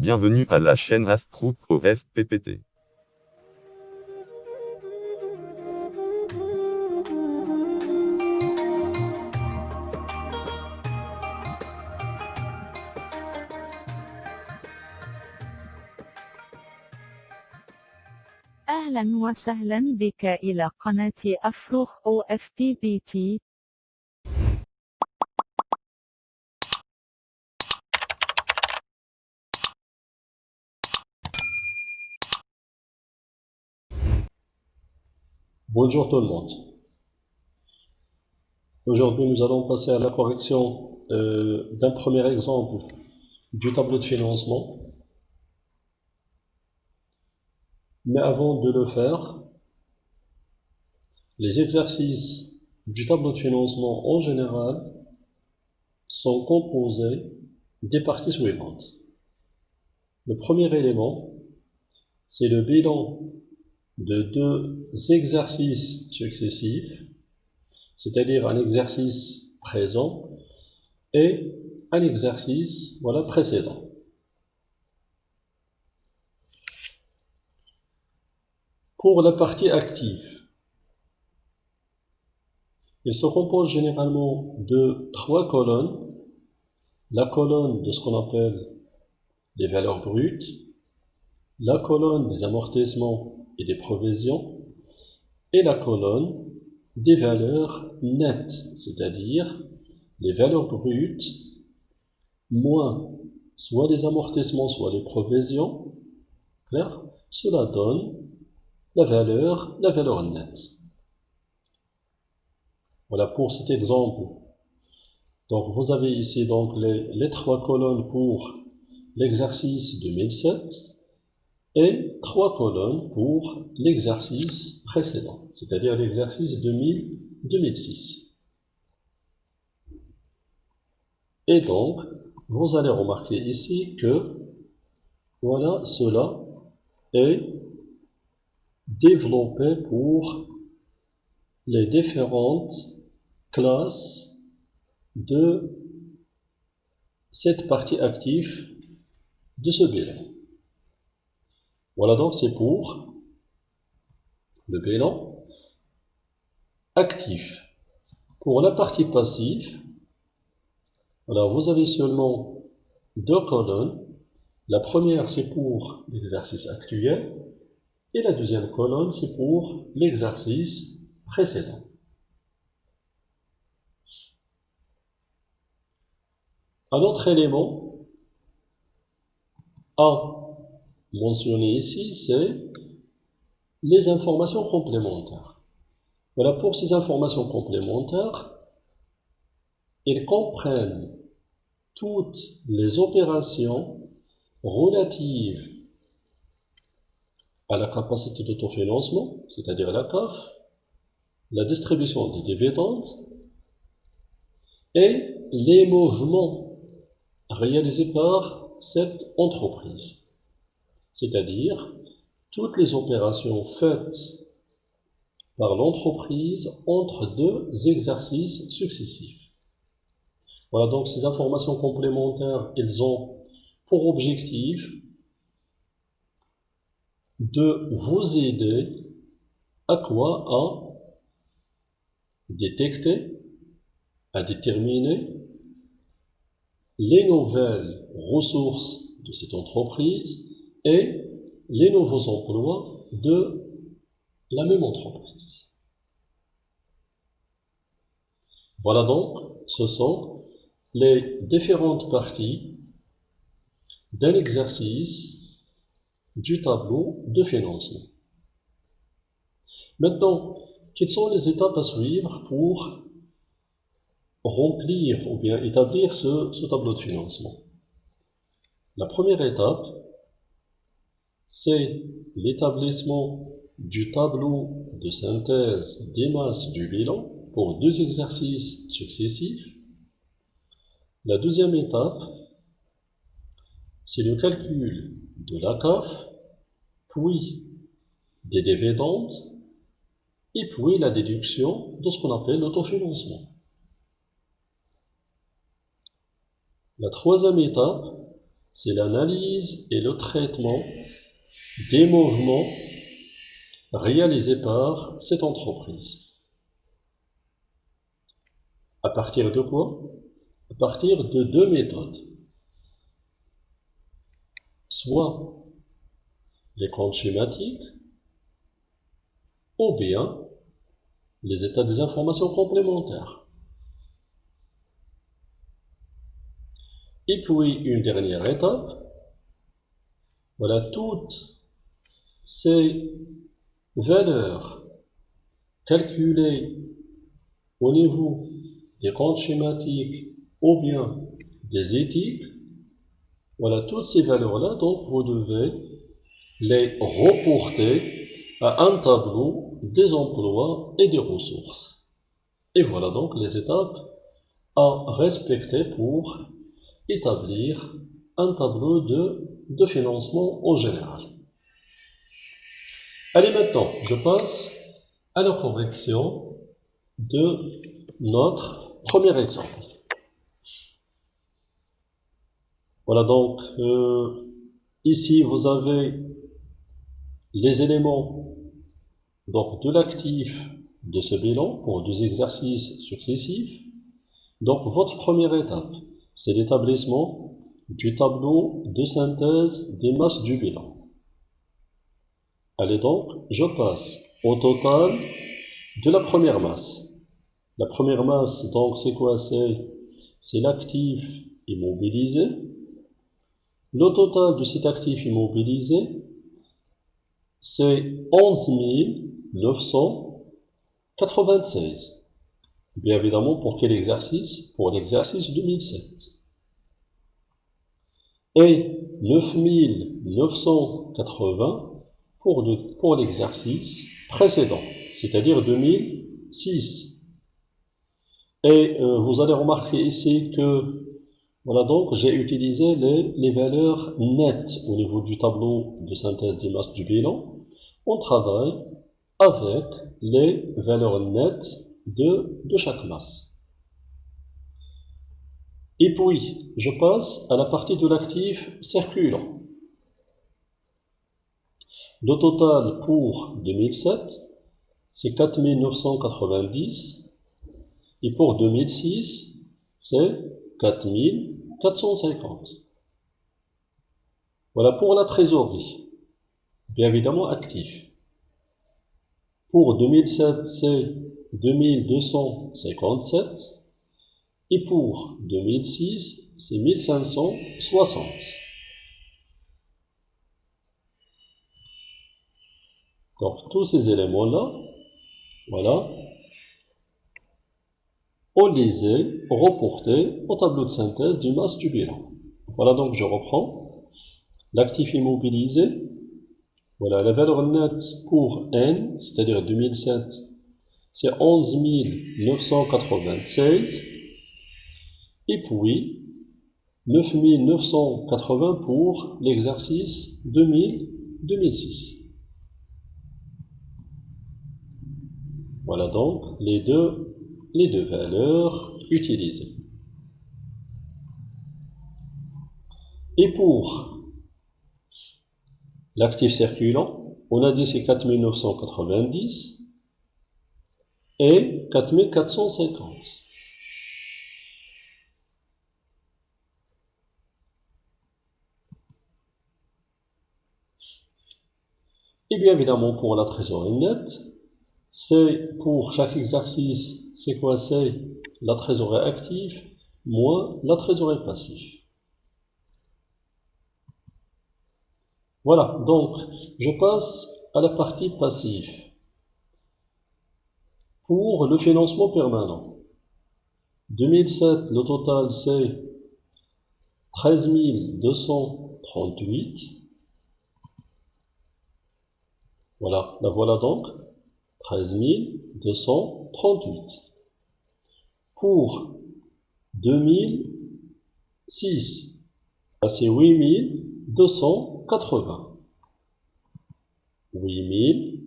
Bienvenue à la chaîne Astroop OSPPT. أهلا وسهلا بك إلى قناة أفروخ OFPPT. Bonjour tout le monde. Aujourd'hui, nous allons passer à la correction d'un premier exemple du tableau de financement. Mais avant de le faire, les exercices du tableau de financement en général sont composés des parties suivantes. Le premier élément, c'est le bilan de deux exercices successifs, c'est-à-dire un exercice présent et un exercice précédent. Pour la partie active, il se compose généralement de trois colonnes. La colonne de ce qu'on appelle les valeurs brutes, la colonne des amortissements et des provisions, et la colonne des valeurs nettes, c'est-à-dire les valeurs brutes moins soit les amortissements, soit les provisions. Clair? Cela donne la valeur nette. Voilà pour cet exemple. Donc vous avez ici donc les trois colonnes pour l'exercice 2007 et trois colonnes pour l'exercice précédent, c'est-à-dire l'exercice 2006. Et donc, vous allez remarquer ici que voilà, cela est développé pour les différentes classes de cette partie active de ce bilan. Voilà donc c'est pour le bilan actif. Pour la partie passive, alors vous avez seulement deux colonnes. La première c'est pour l'exercice actuel et la deuxième colonne c'est pour l'exercice précédent. Un autre élément à mentionner ici, c'est les informations complémentaires. Voilà, pour ces informations complémentaires, ils comprennent toutes les opérations relatives à la capacité d'autofinancement, c'est-à-dire la CAF, la distribution des dividendes et les mouvements réalisés par cette entreprise, c'est-à-dire toutes les opérations faites par l'entreprise entre deux exercices successifs. Voilà, donc ces informations complémentaires, elles ont pour objectif de vous aider à quoi? À détecter, à déterminer les nouvelles ressources de cette entreprise et les nouveaux emplois de la même entreprise. Voilà donc, ce sont les différentes parties d'un exercice du tableau de financement. Maintenant, quelles sont les étapes à suivre pour remplir ou bien établir ce tableau de financement? La première étape, c'est l'établissement du tableau de synthèse des masses du bilan pour deux exercices successifs. La deuxième étape, c'est le calcul de la CAF, puis des dividendes, et puis la déduction de ce qu'on appelle l'autofinancement. La troisième étape, c'est l'analyse et le traitement des mouvements réalisés par cette entreprise. À partir de quoi? À partir de deux méthodes. Soit les comptes schématiques, ou bien les états des informations complémentaires. Et puis, une dernière étape, voilà toutes ces valeurs calculées au niveau des comptes schématiques ou bien des éthiques, voilà toutes ces valeurs-là, donc vous devez les reporter à un tableau des emplois et des ressources. Et voilà donc les étapes à respecter pour établir un tableau de financement en général. Allez, maintenant, je passe à la correction de notre premier exemple. Voilà donc, ici vous avez les éléments donc, de l'actif de ce bilan pour deux exercices successifs. Donc votre première étape, c'est l'établissement du tableau de synthèse des masses du bilan. Allez donc, je passe au total de la première masse. La première masse, donc c'est quoi? C'est l'actif immobilisé. Le total de cet actif immobilisé, c'est 11 996. Bien évidemment, pour quel exercice? Pour l'exercice 2007. Et 9 980 pour l'exercice précédent, c'est-à-dire 2006. Et vous allez remarquer ici que voilà donc j'ai utilisé les valeurs nettes au niveau du tableau de synthèse des masses du bilan. On travaille avec les valeurs nettes de chaque masse. Et puis, je passe à la partie de l'actif circulant. Le total pour 2007, c'est 4 990. Et pour 2006, c'est 4 450. Voilà pour la trésorerie. Bien évidemment, actif. Pour 2007, c'est 2257. Et pour 2006, c'est 1560. Donc, tous ces éléments-là, voilà, on les a reportés au tableau de synthèse du masse du bilan. Voilà, donc je reprends. L'actif immobilisé, voilà, la valeur nette pour N, c'est-à-dire 2007, c'est 11 996. Et puis, 9 980 pour l'exercice 2006. Voilà donc les deux valeurs utilisées. Et pour l'actif circulant, on a dit c'est 4990 et 4450. Et bien évidemment pour la trésorerie nette, c'est pour chaque exercice, c'est quoi? C'est la trésorerie active moins la trésorerie passive. Voilà, donc je passe à la partie passive. Pour le financement permanent, 2007, le total c'est 13 238. Voilà, la voilà donc, 13 238. Pour 2006, c'est 8 280. 8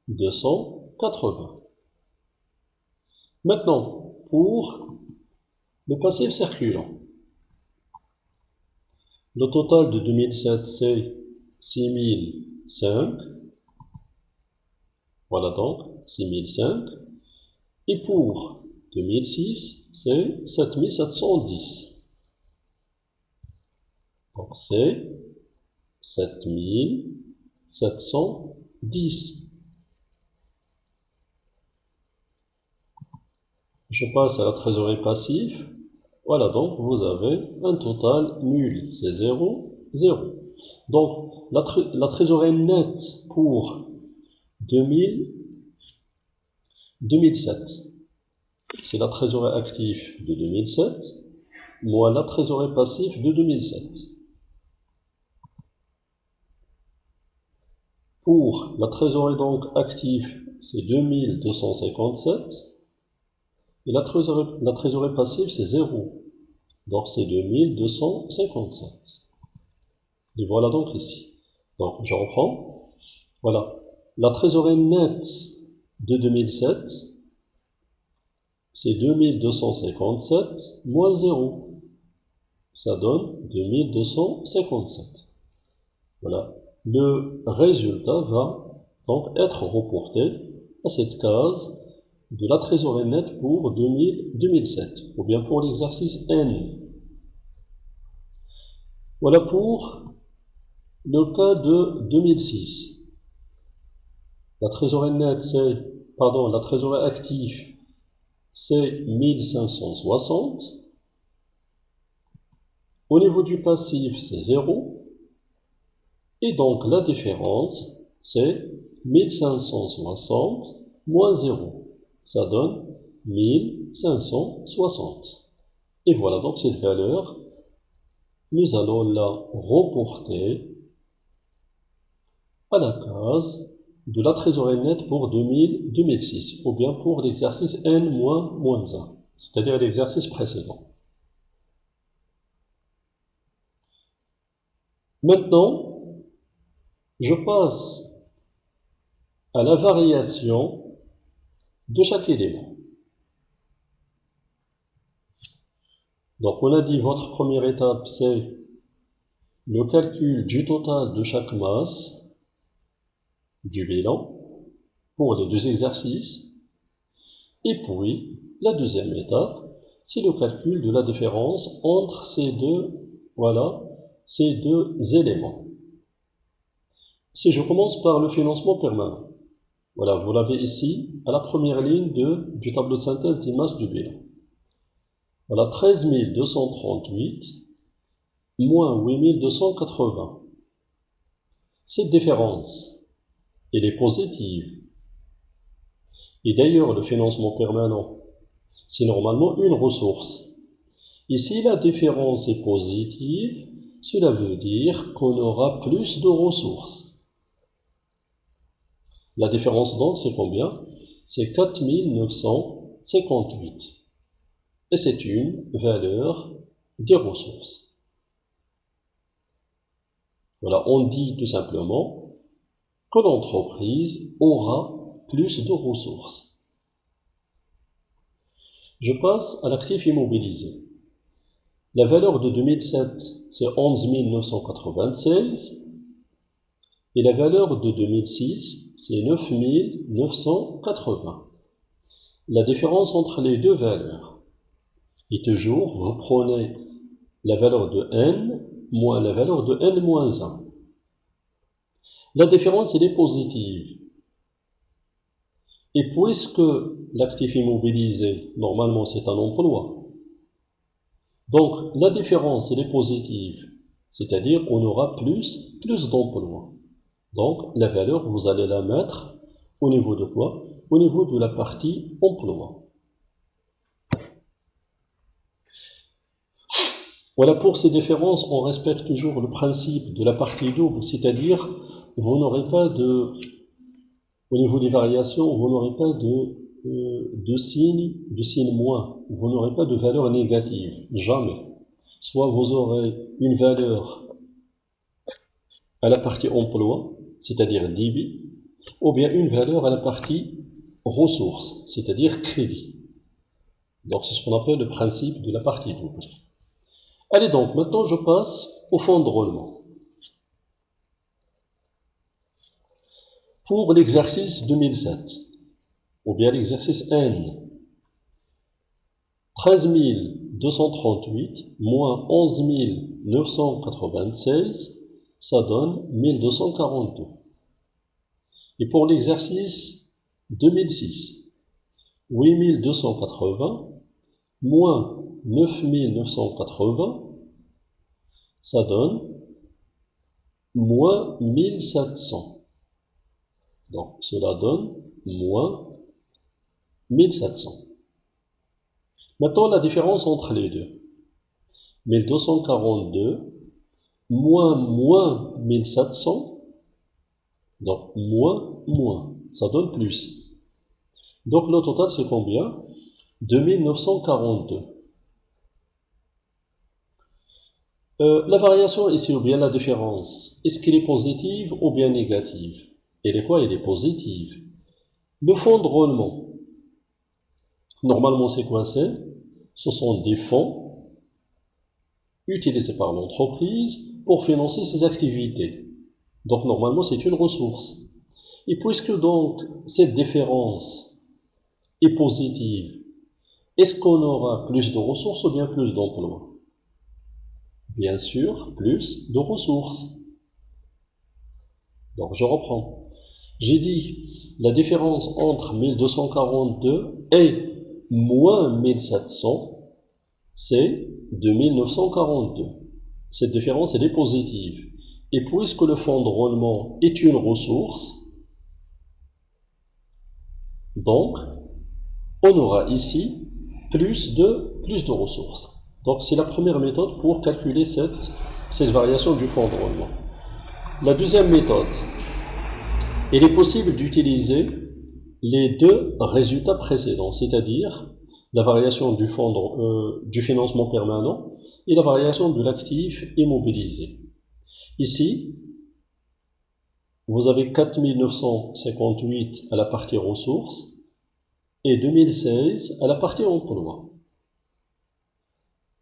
280. Maintenant, pour le passif circulant, Le total de 2007, c'est 6005. Voilà donc, 6005. Et pour 2006, c'est 7710. Donc c'est 7710. Je passe à la trésorerie passive. Voilà, donc vous avez un total nul, c'est 0, 0. Donc la trésorerie nette pour 2007, c'est la trésorerie active de 2007, moins la trésorerie passive de 2007. Pour la trésorerie donc active, c'est 2257. Et la trésorerie passive, c'est 0. Donc c'est 2257. Et voilà donc ici. Donc je reprends. Voilà. La trésorerie nette de 2007, c'est 2257 moins 0. Ça donne 2257. Voilà. Le résultat va donc être reporté à cette case de la trésorerie nette pour 2007, ou bien pour l'exercice N. Voilà pour le cas de 2006. La trésorerie nette, la trésorerie active, c'est 1560. Au niveau du passif, c'est 0. Et donc la différence, c'est 1560 moins 0. Ça donne 1560. Et voilà donc cette valeur. Nous allons la reporter à la case de la trésorerie nette pour 2006, ou bien pour l'exercice N-1, c'est-à-dire l'exercice précédent. Maintenant, je passe à la variation de chaque élément. Donc on a dit votre première étape, c'est le calcul du total de chaque masse du bilan pour les deux exercices. Et puis, la deuxième étape, c'est le calcul de la différence entre ces deux éléments. Si je commence par le financement permanent, voilà, vous l'avez ici, à la première ligne du tableau de synthèse des masses du bilan. Voilà, 13 238 moins 8 280. Cette différence, elle est positive. Et d'ailleurs, le financement permanent, c'est normalement une ressource. Ici, la différence est positive, cela veut dire qu'on aura plus de ressources. La différence donc, c'est combien? C'est 4958. Et c'est une valeur des ressources. Voilà, on dit tout simplement que l'entreprise aura plus de ressources. Je passe à l'actif immobilisé. La valeur de 2007, c'est 11 996. Et la valeur de 2006, c'est 9 980. La différence entre les deux valeurs. Et toujours, vous prenez la valeur de n moins la valeur de n-1. La différence, elle est positive. Et puisque l'actif immobilisé, normalement, c'est un emploi, donc la différence, elle est positive, c'est-à-dire on aura plus d'emplois. Donc la valeur, vous allez la mettre au niveau de quoi? Au niveau de la partie emploi. Voilà, pour ces différences, on respecte toujours le principe de la partie double, c'est-à-dire vous n'aurez pas au niveau des variations, vous n'aurez pas de signe moins, vous n'aurez pas de valeur négative, jamais. Soit vous aurez une valeur à la partie emploi, c'est-à-dire débit, ou bien une valeur à la partie ressources, c'est-à-dire crédit. Donc c'est ce qu'on appelle le principe de la partie double. Allez donc, maintenant je passe au fonds de roulement. Pour l'exercice 2007, ou bien l'exercice N, 13 238 moins 11 996, ça donne 1242. Et pour l'exercice 2006, 8 280 moins 9 980, ça donne moins 1700. Donc cela donne moins 1700. Maintenant la différence entre les deux. 1242 moins 1700, donc moins, ça donne plus. Donc le total c'est combien? 2942. La variation ici, ou bien la différence, est-ce qu'elle est positive ou bien négative? Elle est quoi? Elle est positive. Le fonds de roulement, normalement c'est quoi? Ce sont des fonds utilisés par l'entreprise pour financer ses activités. Donc normalement c'est une ressource. Et puisque donc cette différence est positive, est-ce qu'on aura plus de ressources ou bien plus d'emplois? Bien sûr, plus de ressources. Donc je reprends. J'ai dit la différence entre 1242 et moins 1700, c'est 2942. Cette différence, elle est positive. Et puisque le fonds de roulement est une ressource, donc on aura ici plus de ressources. Donc c'est la première méthode pour calculer cette variation du fonds de roulement. La deuxième méthode, il est possible d'utiliser les deux résultats précédents, c'est-à-dire la variation du du financement permanent et la variation de l'actif immobilisé. Ici, vous avez 4958 à la partie ressources et 2016 à la partie emploi.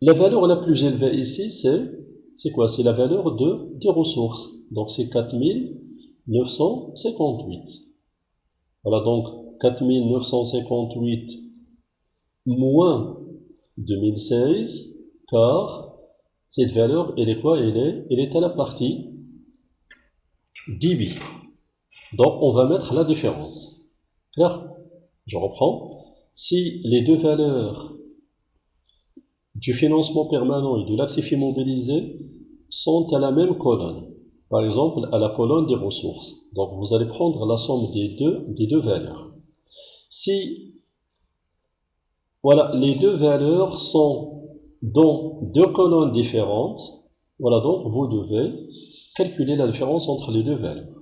La valeur la plus élevée ici, c'est quoi? C'est la valeur des ressources. Donc c'est 4958. Voilà, donc 4958 moins 2016, car cette valeur, elle est quoi? Elle est à la partie débit. Donc on va mettre la différence. Clair? Je reprends. Si les deux valeurs du financement permanent et de l'actif immobilisé sont à la même colonne, par exemple à la colonne des ressources, donc vous allez prendre la somme des deux valeurs. Si voilà, les deux valeurs sont dans deux colonnes différentes, voilà, donc vous devez calculer la différence entre les deux valeurs.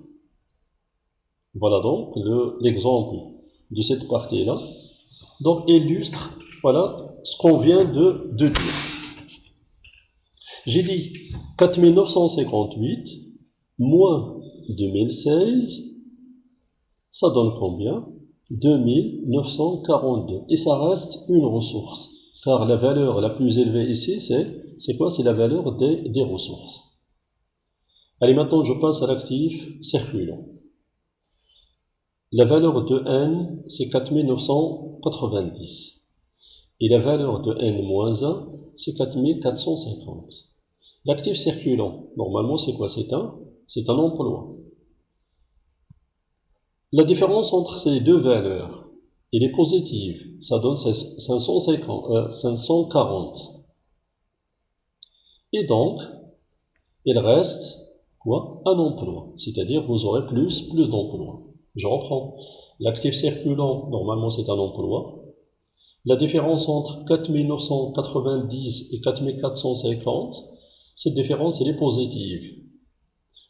Voilà donc l'exemple de cette partie-là. Donc illustre, voilà, ce qu'on vient de dire. J'ai dit 4958 moins 2016, ça donne combien? 2942. Et ça reste une ressource. Car la valeur la plus élevée ici, c'est quoi? C'est la valeur des ressources. Allez, maintenant je passe à l'actif circulant. La valeur de N, c'est 4990. Et la valeur de N-1, c'est 4450. L'actif circulant, normalement, c'est quoi? C'est un emploi. La différence entre ces deux valeurs, elle est positive. Ça donne 540. Et donc, il reste quoi? Un emploi. C'est-à-dire, vous aurez plus d'emplois. Je reprends. L'actif circulant, normalement, c'est un emploi. La différence entre 4990 et 4450, cette différence, elle est positive.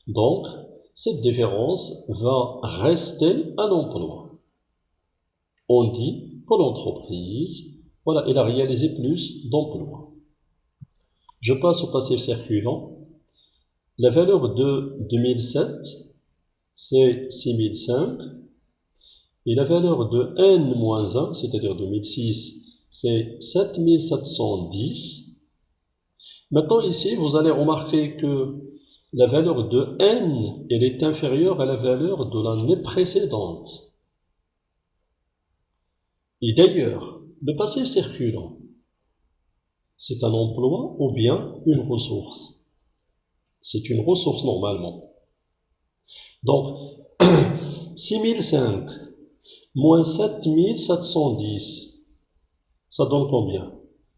Donc, cette différence va rester un emploi. On dit que l'entreprise, voilà, elle a réalisé plus d'emplois. Je passe au passif circulant. La valeur de 2007, c'est 6005. Et la valeur de N-1, c'est-à-dire 2006, c'est 7710. Maintenant ici, vous allez remarquer que la valeur de n, elle est inférieure à la valeur de l'année précédente. Et d'ailleurs, le passif circulant, c'est un emploi ou bien une ressource? C'est une ressource normalement. Donc, 6005 moins 7710, ça donne combien?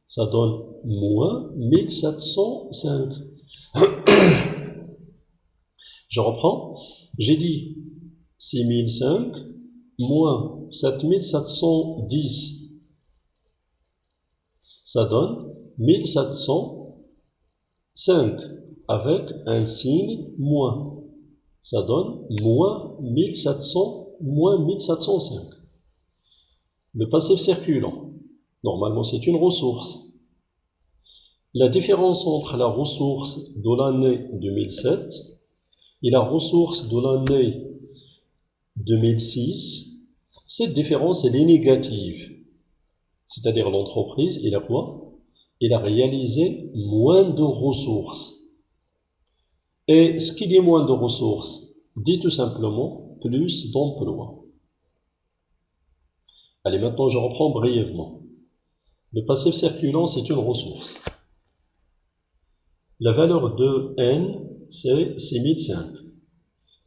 Ça donne moins 1705. Je reprends. J'ai dit 6005 moins 7710. Ça donne 1705 avec un signe moins. Ça donne moins 1700 moins 1705. Le passif circulant, normalement c'est une ressource. La différence entre la ressource de l'année 2007 et la ressource de l'année 2006, cette différence elle est négative. C'est-à-dire l'entreprise, il a quoi? Il a réalisé moins de ressources. Et ce qui dit moins de ressources, dit tout simplement plus d'emplois. Allez, maintenant je reprends brièvement. Le passif circulant, c'est une ressource. La valeur de n, c'est 6005.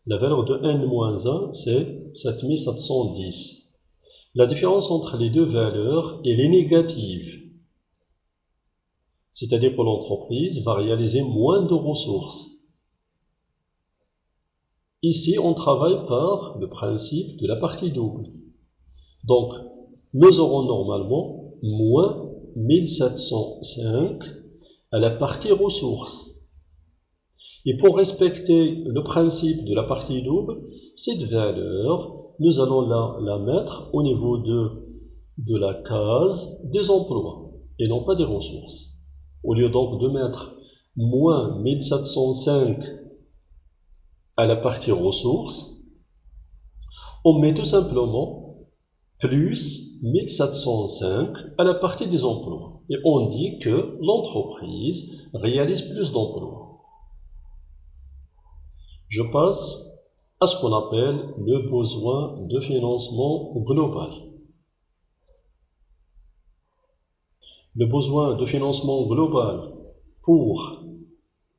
La valeur de n-1, c'est 7710. La différence entre les deux valeurs, elle est négative. C'est-à-dire que l'entreprise va réaliser moins de ressources. Ici, on travaille par le principe de la partie double. Donc, nous aurons normalement moins 1705 à la partie ressources. Et pour respecter le principe de la partie double, cette valeur, nous allons la mettre au niveau de la case des emplois et non pas des ressources. Au lieu donc de mettre moins 1705 à la partie ressources, on met tout simplement plus 1705 à la partie des emplois. Et on dit que l'entreprise réalise plus d'emplois. Je passe à ce qu'on appelle le besoin de financement global. Le besoin de financement global pour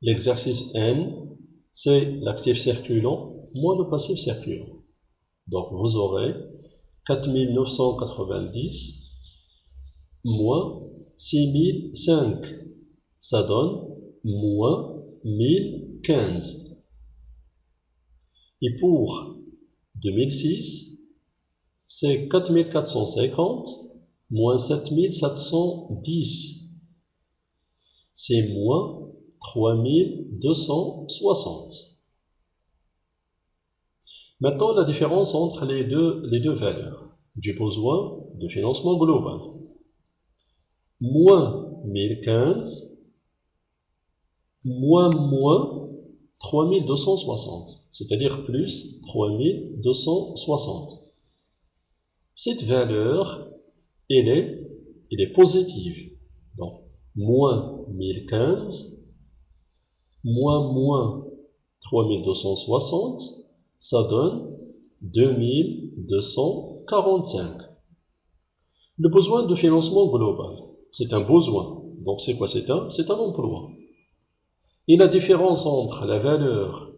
l'exercice N, c'est l'actif circulant moins le passif circulant. Donc vous aurez 4990 moins 6005. Ça donne moins 1015. Et pour 2006, c'est 4450 moins 7710. C'est moins 3260. Maintenant, la différence entre les deux valeurs du besoin de financement global. Moins 1015, moins 3260, c'est-à-dire plus 3260. Cette valeur, elle est positive. Donc, moins 1015, moins 3260, ça donne 2245. Le besoin de financement global, c'est un besoin. Donc, c'est quoi? C'est un emploi. Et la différence entre la valeur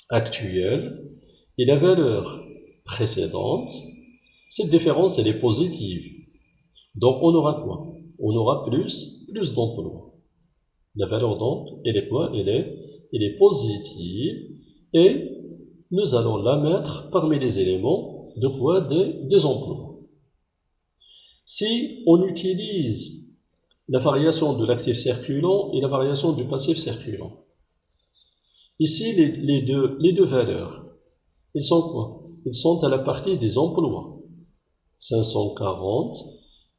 actuelle et la valeur précédente, cette différence, elle est positive. Donc, on aura quoi? On aura plus d'emplois. La valeur donc, elle est quoi? Elle est positive et nous allons la mettre parmi les éléments de quoi? Des emplois. Si on utilise la variation de l'actif circulant et la variation du passif circulant. Ici, les deux valeurs, ils sont quoi? Ils sont à la partie des emplois. 540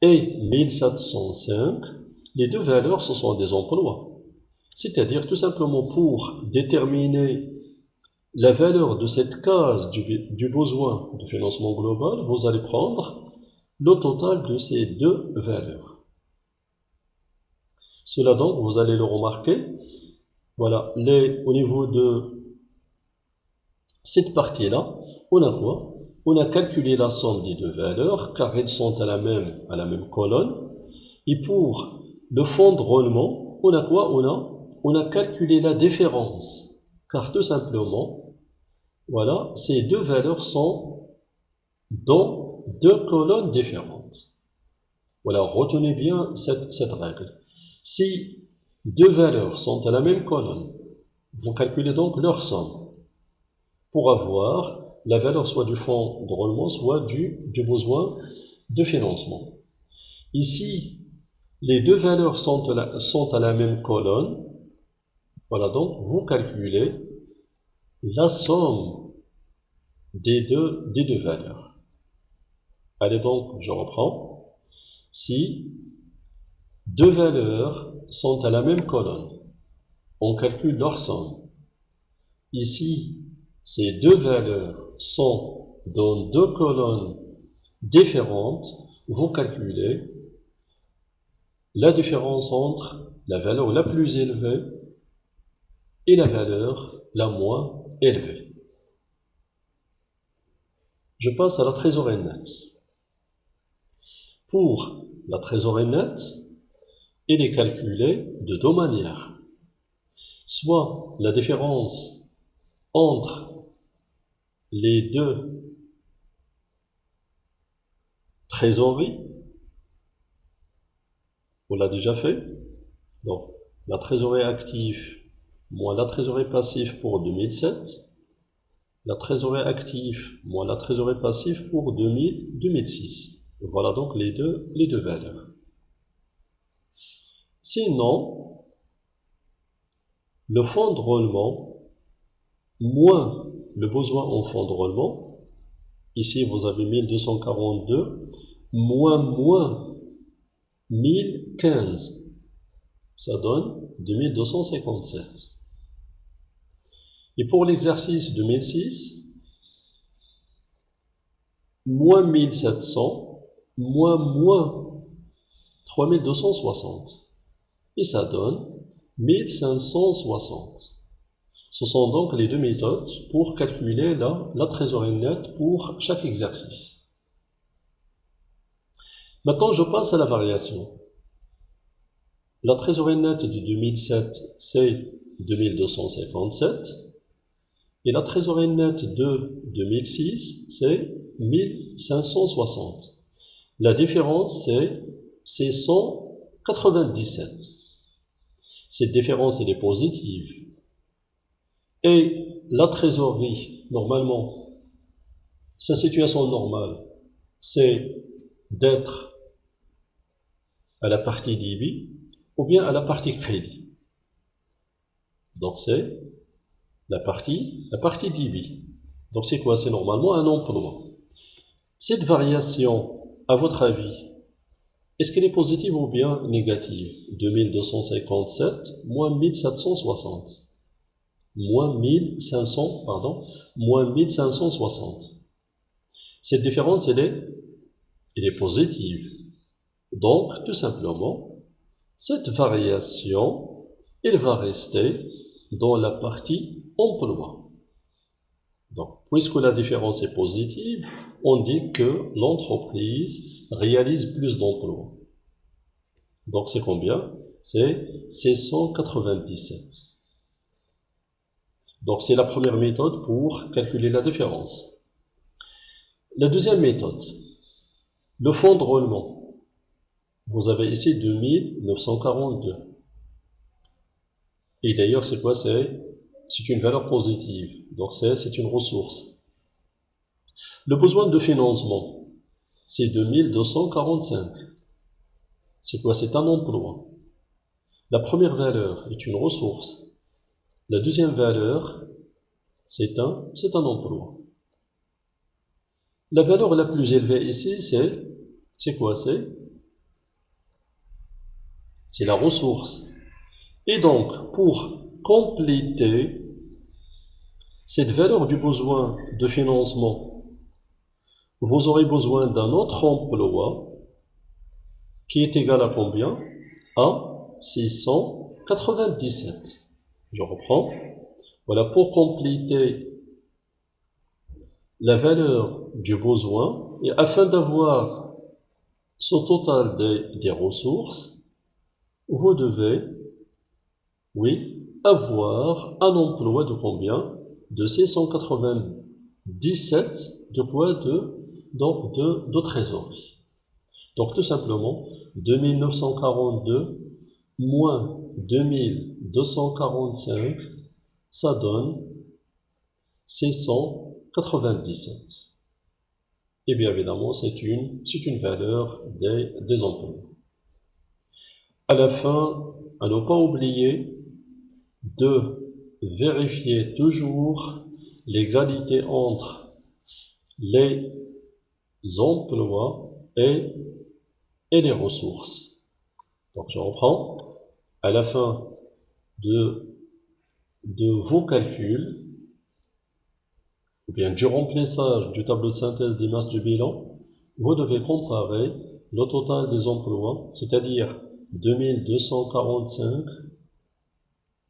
et 1705, les deux valeurs, ce sont des emplois. C'est-à-dire, tout simplement, pour déterminer la valeur de cette case du besoin de financement global, vous allez prendre le total de ces deux valeurs. Cela donc, vous allez le remarquer. Voilà, au niveau de cette partie-là, on a quoi? On a calculé la somme des deux valeurs, car elles sont à la même colonne. Et pour le fonds de roulement, on a quoi? On a calculé la différence, car tout simplement, voilà, ces deux valeurs sont dans deux colonnes différentes. Voilà, retenez bien cette règle. Si deux valeurs sont à la même colonne, vous calculez donc leur somme pour avoir la valeur soit du fonds de roulement, soit du besoin de financement. Ici, les deux valeurs sont à la même colonne. Voilà, donc vous calculez la somme des deux valeurs. Allez donc, je reprends. Si deux valeurs sont à la même colonne, on calcule leur somme. Ici, ces deux valeurs sont dans deux colonnes différentes. Vous calculez la différence entre la valeur la plus élevée et la valeur la moins élevée. Je passe à la trésorerie nette. Pour la trésorerie nette, elle est calculée de deux manières. Soit la différence entre les deux trésoreries, on l'a déjà fait, donc la trésorerie active moins la trésorerie passive pour 2007, la trésorerie active moins la trésorerie passive pour 2006. Voilà donc les deux valeurs. Sinon, le fonds de roulement moins le besoin en fonds de roulement, ici vous avez 1242, moins 1015, ça donne 2257. Et pour l'exercice 2006, moins 1700, moins 3260. Et ça donne 1560. Ce sont donc les deux méthodes pour calculer la trésorerie nette pour chaque exercice. Maintenant, je passe à la variation. La trésorerie nette de 2007, c'est 2257. Et la trésorerie nette de 2006, c'est 1560. La différence, c'est 197. Cette différence, elle est positive. Et la trésorerie, normalement, sa situation normale, c'est d'être à la partie débit ou bien à la partie crédit. Donc c'est la partie débit. Donc c'est quoi? C'est normalement un emploi. Cette variation, à votre avis, est-ce qu'elle est positive ou bien négative? 2257 moins 1760. Moins 1560. Cette différence, elle est positive. Donc, tout simplement, cette variation, elle va rester dans la partie emploi. Donc, puisque la différence est positive, on dit que l'entreprise réalise plus d'emplois. Donc, c'est combien? C'est 197. Donc, c'est la première méthode pour calculer la différence. La deuxième méthode, le fonds de roulement. Vous avez ici 2942. Et d'ailleurs, c'est quoi? C'est une valeur positive. Donc, c'est une ressource. Le besoin de financement, c'est 2245. C'est quoi? C'est un emploi. La première valeur est une ressource. La deuxième valeur, c'est un emploi. La valeur la plus élevée ici, c'est quoi? C'est la ressource. Et donc, pour compléter cette valeur du besoin de financement, vous aurez besoin d'un autre emploi qui est égal à combien? À 697. Je reprends. Voilà, pour compléter la valeur du besoin, et afin d'avoir ce total des ressources, vous devez, oui, avoir un emploi de combien? De 697 de quoi de trésorerie. Donc tout simplement, 2942 moins 2245, ça donne 697. Et bien évidemment, c'est une valeur des emplois. À la fin, à ne pas oublier de vérifier toujours l'égalité entre les emplois et les ressources. Donc je reprends. À la fin de vos calculs, ou bien du remplissage du tableau de synthèse des masses du bilan, vous devez comparer le total des emplois, c'est-à-dire 2245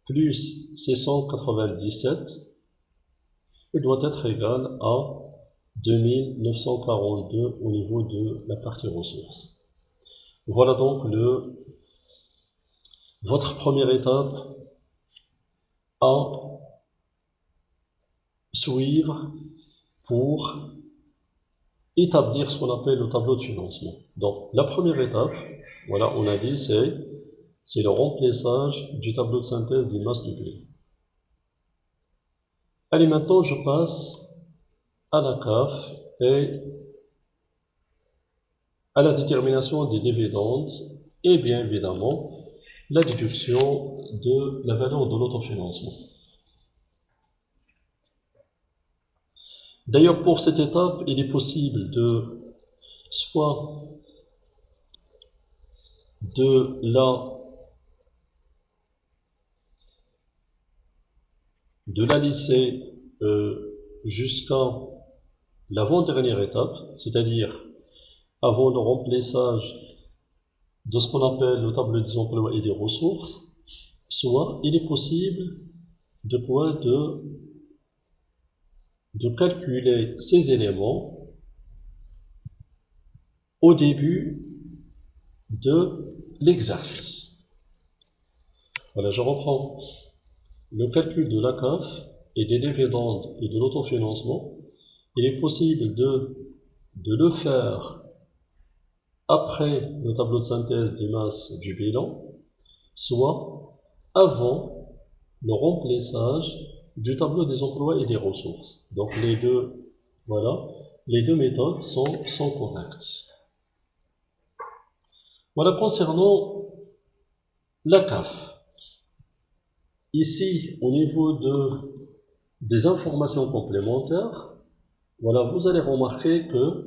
plus 697, il doit être égal à 2942 au niveau de la partie ressources. Voilà donc votre première étape à suivre pour établir ce qu'on appelle le tableau de financement. Donc, la première étape, voilà, on a dit, c'est le remplissage du tableau de synthèse des masses du bilan. Allez, maintenant, je passe à la CAF et à la détermination des dividendes et bien évidemment la déduction de la valeur de l'autofinancement. D'ailleurs, pour cette étape, il est possible soit de la laisser jusqu'à l'avant-dernière étape, c'est-à-dire avant le remplissage de ce qu'on appelle le tableau des emplois et des ressources, soit il est possible de calculer ces éléments au début de l'exercice. Voilà, je reprends le calcul de la CAF et des dividendes et de l'autofinancement. Il est possible de le faire après le tableau de synthèse des masses du bilan, soit avant le remplissage du tableau des emplois et des ressources. Donc les deux méthodes sont correctes. Voilà, concernant la CAF. Ici, au niveau des informations complémentaires, voilà, vous allez remarquer que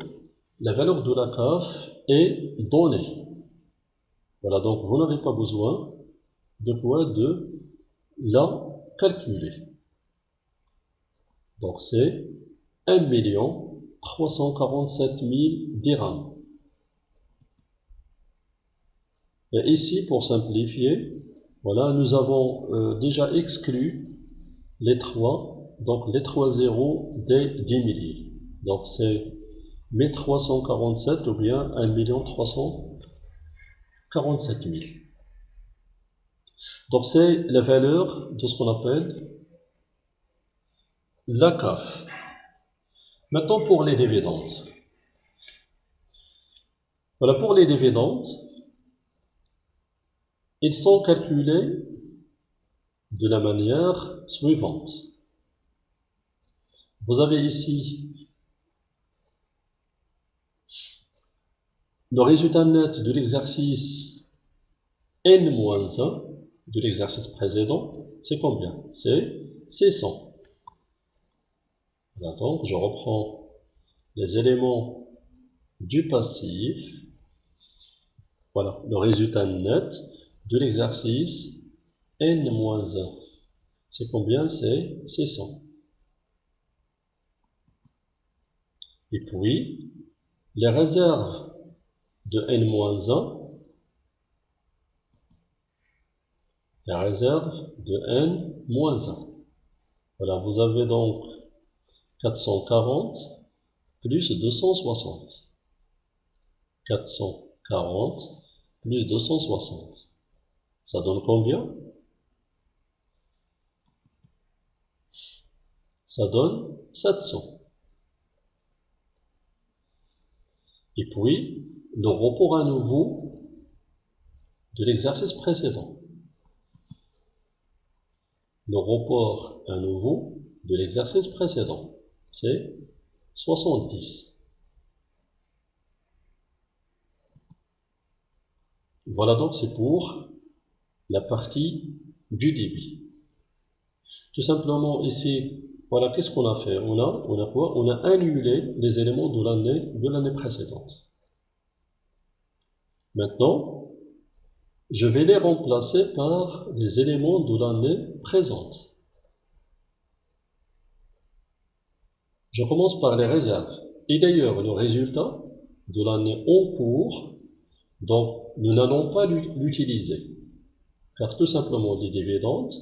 la valeur de la CAF est donnée. Voilà, donc vous n'avez pas besoin de la calculer. Donc c'est 1 347 000 dirhams. Et ici, pour simplifier, voilà, nous avons déjà exclu les trois zéros des 10 milliers. Donc c'est 1347 ou bien 1 347 000. Donc c'est la valeur de ce qu'on appelle la CAF. Maintenant pour les dividendes. Voilà, pour les dividendes, ils sont calculés de la manière suivante. Vous avez ici le résultat net de l'exercice N-1 de l'exercice précédent, c'est combien? C'est 600. Voilà, donc je reprends les éléments du passif. Voilà, le résultat net de l'exercice N-1. C'est combien? C'est 600. Et puis, les réserves de N-1, la réserve de n moins 1. Voilà, vous avez donc 440 plus 260. 440 plus 260. Ça donne combien? Ça donne 700. Et puis, le report à nouveau de l'exercice précédent. Le report à nouveau de l'exercice précédent, c'est 70. Voilà donc c'est pour la partie du débit. Tout simplement ici, voilà, qu'est-ce qu'on a fait? On a quoi? On a annulé les éléments de l'année précédente. Maintenant, je vais les remplacer par les éléments de l'année présente. Je commence par les réserves. Et d'ailleurs, le résultat de l'année en cours, donc nous n'allons pas l'utiliser. Car tout simplement, les dividendes,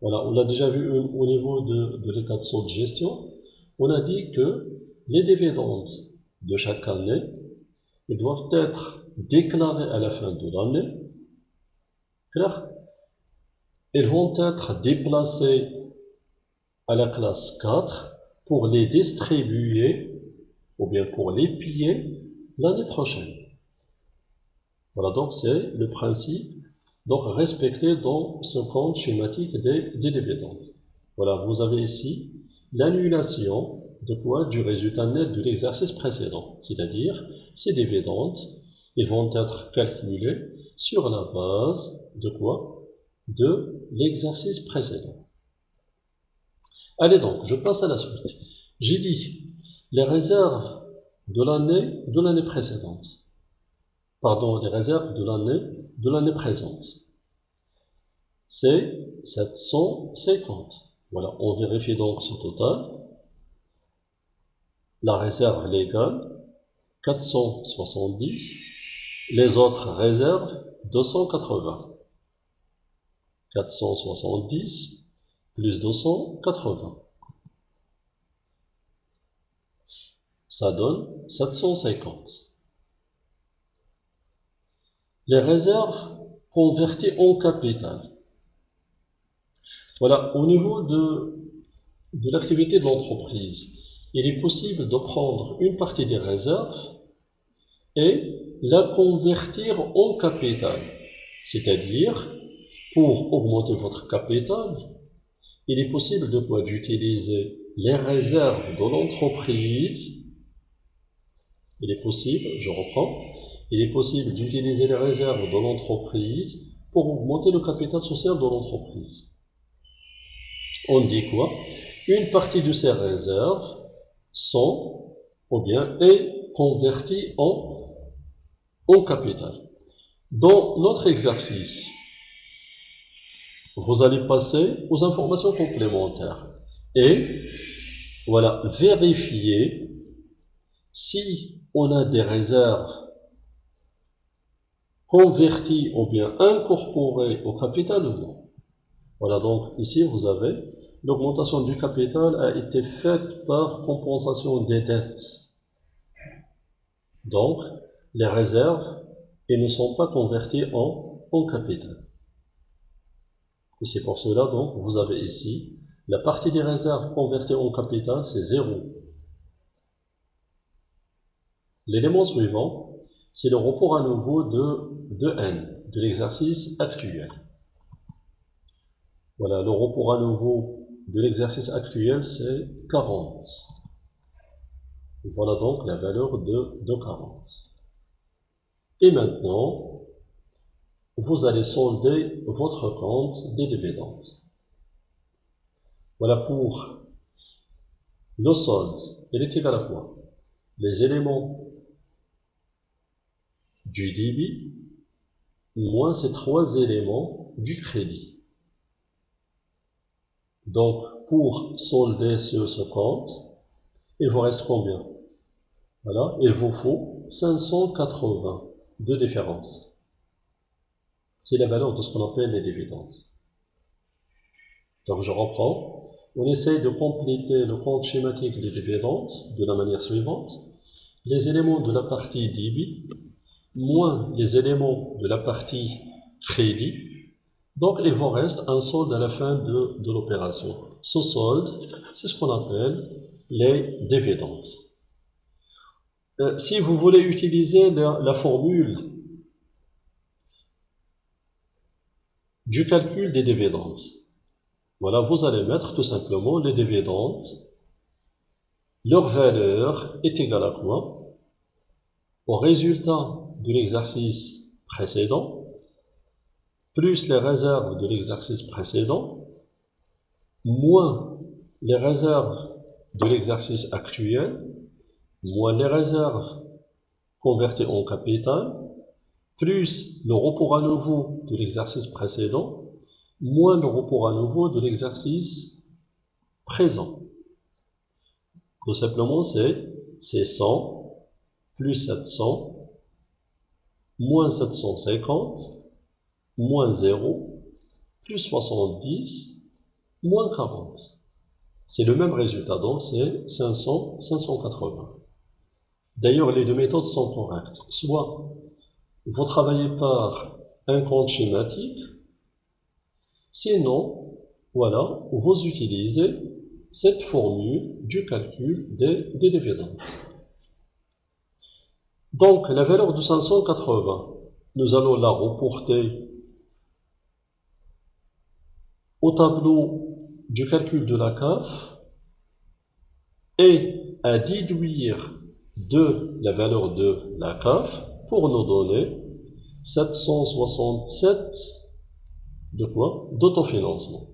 voilà, on l'a déjà vu au niveau de l'état de solde gestion, on a dit que les dividendes de chaque année, ils doivent être déclarés à la fin de l'année. Clair? Ils vont être déplacés à la classe 4 pour les distribuer, ou bien pour les payer l'année prochaine. Voilà, donc c'est le principe donc respecté dans ce compte schématique des dividendes. Voilà, vous avez ici l'annulation de quoi? Du résultat net de l'exercice précédent. C'est-à-dire, ces dividendes, ils vont être calculés sur la base de quoi? De l'exercice précédent. Allez donc, je passe à la suite. J'ai dit les réserves de l'année précédente. Pardon, les réserves de l'année présente. C'est 750. Voilà, on vérifie donc ce total. La réserve légale, 470. Les autres réserves, 280. 470 plus 280. Ça donne 750. Les réserves converties en capital. Voilà, au niveau de l'activité de l'entreprise, il est possible de prendre une partie des réserves et la convertir en capital. C'est-à-dire, pour augmenter votre capital, il est possible de quoi? D'utiliser les réserves de l'entreprise. Il est possible, je reprends, il est possible d'utiliser les réserves de l'entreprise pour augmenter le capital social de l'entreprise. On dit quoi? Une partie de ces réserves sont, ou bien, est convertie en capital. Dans notre exercice, vous allez passer aux informations complémentaires et, voilà, vérifier si on a des réserves converties ou bien incorporées au capital ou non. Voilà, donc ici vous avez l'augmentation du capital a été faite par compensation des dettes. Donc, les réserves, elles ne sont pas converties en capital. Et c'est pour cela, donc, vous avez ici, la partie des réserves converties en capital, c'est 0. L'élément suivant, c'est le report à nouveau de n, de l'exercice actuel. Voilà, le report à nouveau de l'exercice actuel, c'est 40. Voilà donc la valeur de 40. Et maintenant, vous allez solder votre compte des dividendes. Voilà pour le solde. Il est égal à quoi? Les éléments du débit moins ces 3 éléments du crédit. Donc, pour solder ce compte, il vous reste combien? Voilà, il vous faut 580 de différence. C'est la valeur de ce qu'on appelle les dividendes. Donc je reprends. On essaye de compléter le compte schématique des dividendes de la manière suivante. Les éléments de la partie débit moins les éléments de la partie crédit. Donc il vous reste un solde à la fin de l'opération. Ce solde, c'est ce qu'on appelle les dividendes. Si vous voulez utiliser la formule du calcul des dividendes, voilà, vous allez mettre tout simplement les dividendes, leur valeur est égale à quoi? Au résultat de l'exercice précédent, plus les réserves de l'exercice précédent, moins les réserves de l'exercice actuel, moins les réserves converties en capital, plus le report à nouveau de l'exercice précédent, moins le report à nouveau de l'exercice présent. Tout simplement, c'est 100 plus 700, moins 750, moins 0, plus 70, moins 40. C'est le même résultat, donc c'est 500, 580. D'ailleurs, les deux méthodes sont correctes. Soit vous travaillez par un compte schématique, sinon, voilà, vous utilisez cette formule du calcul des dividendes. Donc, la valeur de 580, nous allons la reporter au tableau du calcul de la CAF et à déduire de la valeur de la CAF pour nous donner 767 de quoi? D'autofinancement.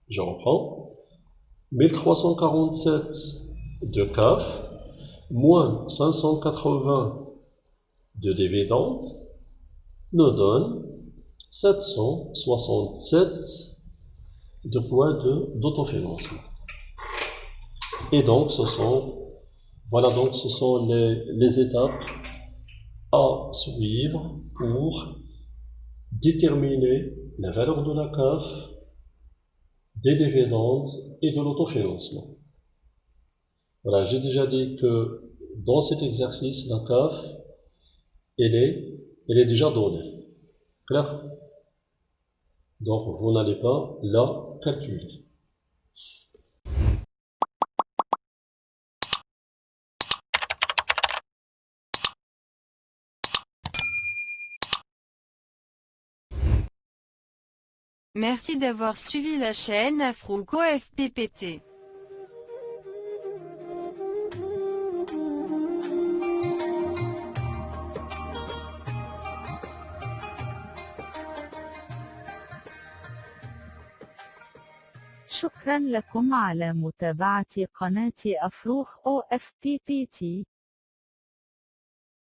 Je reprends. 1347 de CAF moins 580 de dividendes nous donne 767 de quoi? D'autofinancement. Et donc ce sont les étapes à suivre pour déterminer la valeur de la CAF, des dividendes et de l'autofinancement. Voilà, j'ai déjà dit que dans cet exercice, la CAF, elle est déjà donnée. Clair? Donc vous n'allez pas la calculer. Merci d'avoir suivi la chaîne Afrouco FPPT. شكرا لكم على متابعة قناة أفروخ OFPPT.